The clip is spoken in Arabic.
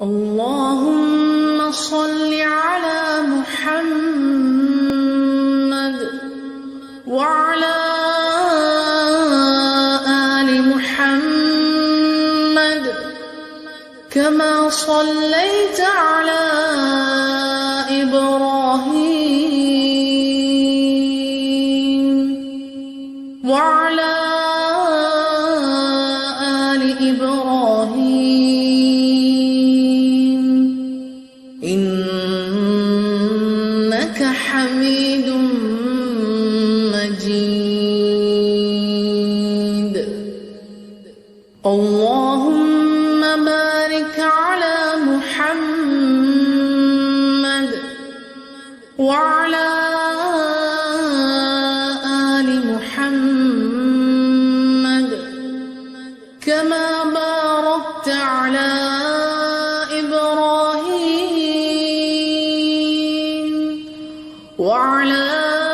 اللهم صل على محمد وعلى آل محمد كما صليت على إبراهيم وعلى آل إبراهيم إنك حميد مجيد. اللهم بارك على محمد وعلى آل محمد كما باركت على إبراهيم وعلى